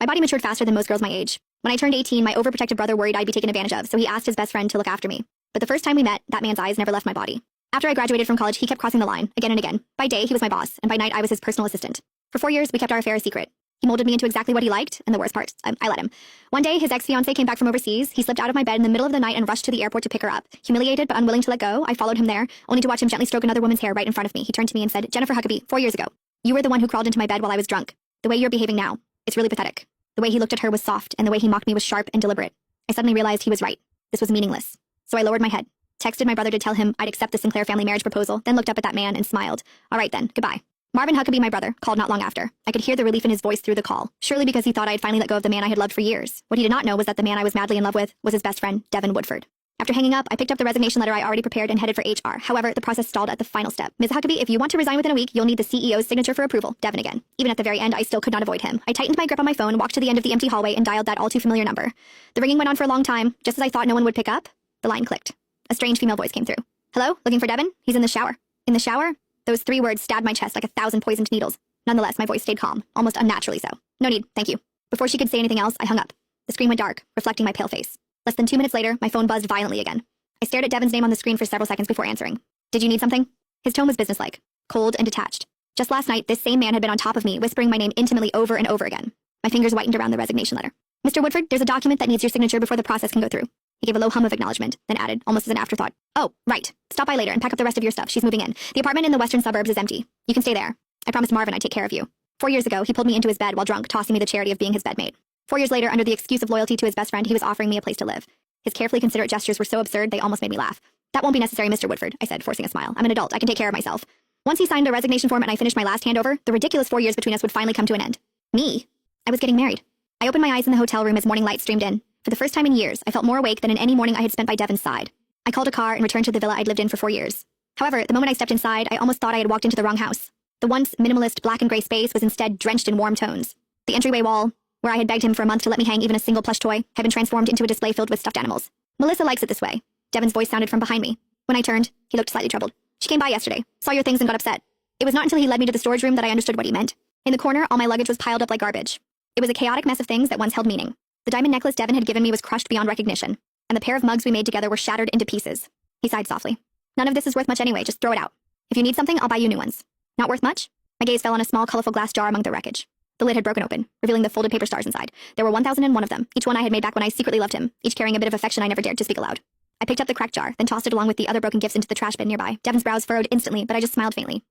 My body matured faster than most girls my age. When I turned 18, my overprotective brother worried I'd be taken advantage of, so he asked his best friend to look after me. But the first time we met, that man's eyes never left my body. After I graduated from college, he kept crossing the line, again and again. By day, he was my boss, and by night, I was his personal assistant. For 4 years, we kept our affair a secret. He molded me into exactly what he liked, and the worst part, I let him. One day, his ex-fiancée came back from overseas. He slipped out of my bed in the middle of the night and rushed to the airport to pick her up. Humiliated but unwilling to let go, I followed him there, only to watch him gently stroke another woman's hair right in front of me. He turned to me and said, "Jennifer Huckabee, 4 years ago, you were the one who crawled into my bed while I was drunk. The way you're behaving now, it's really pathetic." The way he looked at her was soft, and the way he mocked me was sharp and deliberate. I suddenly realized he was right. This was meaningless. So I lowered my head, texted my brother to tell him I'd accept the Sinclair family marriage proposal, then looked up at that man and smiled. "All right then, goodbye." Marvin Huckabee, my brother, called not long after. I could hear the relief in his voice through the call, surely because he thought I had finally let go of the man I had loved for years. What he did not know was that the man I was madly in love with was his best friend, Devin Woodford. After hanging up, I picked up the resignation letter I already prepared and headed for HR. However, the process stalled at the final step. "Ms. Huckabee, if you want to resign within a week, you'll need the CEO's signature for approval." Devin again. Even at the very end, I still could not avoid him. I tightened my grip on my phone, walked to the end of the empty hallway, and dialed that all-too-familiar number. The ringing went on for a long time. Just as I thought no one would pick up, the line clicked. A strange female voice came through. "Hello? Looking for Devin? He's in the shower." In the shower? Those 3 words stabbed my chest like 1,000 poisoned needles. Nonetheless, my voice stayed calm, almost unnaturally so. "No need, thank you." Before she could say anything else, I hung up. The screen went dark, reflecting my pale face. Less than 2 minutes later, my phone buzzed violently again. I stared at Devin's name on the screen for several seconds before answering. "Did you need something?" His tone was businesslike, cold and detached. Just last night, this same man had been on top of me, whispering my name intimately over and over again. My fingers whitened around the resignation letter. "Mr. Woodford, there's a document that needs your signature before the process can go through." He gave a low hum of acknowledgement, then added, almost as an afterthought, "Oh, right. Stop by later and pack up the rest of your stuff. She's moving in. The apartment in the western suburbs is empty. You can stay there. I promised Marvin I'd take care of you." 4 years ago, he pulled me into his bed while drunk, tossing me the charity of being his bedmate. 4 years later, under the excuse of loyalty to his best friend, he was offering me a place to live. His carefully considerate gestures were so absurd, they almost made me laugh. "That won't be necessary, Mr. Woodford," I said, forcing a smile. "I'm an adult. I can take care of myself." Once he signed the resignation form and I finished my last handover, the ridiculous 4 years between us would finally come to an end. Me? I was getting married. I opened my eyes in the hotel room as morning light streamed in. For the first time in years, I felt more awake than in any morning I had spent by Devin's side. I called a car and returned to the villa I'd lived in for 4 years. However, the moment I stepped inside, I almost thought I had walked into the wrong house. The once minimalist black and gray space was instead drenched in warm tones. The entryway wall, where I had begged him for a month to let me hang even a single plush toy, had been transformed into a display filled with stuffed animals. "Melissa likes it this way." Devin's voice sounded from behind me. When I turned, he looked slightly troubled. "She came by yesterday, saw your things and got upset." It was not until he led me to the storage room that I understood what he meant. In the corner, all my luggage was piled up like garbage. It was a chaotic mess of things that once held meaning. The diamond necklace Devin had given me was crushed beyond recognition, and the pair of mugs we made together were shattered into pieces. He sighed softly. "None of this is worth much anyway, just throw it out. If you need something, I'll buy you new ones." "Not worth much?" My gaze fell on a small, colorful glass jar among the wreckage. The lid had broken open, revealing the folded paper stars inside. There were 1,001 of them, each one I had made back when I secretly loved him, each carrying a bit of affection I never dared to speak aloud. I picked up the cracked jar, then tossed it along with the other broken gifts into the trash bin nearby. Devin's brows furrowed instantly, but I just smiled faintly.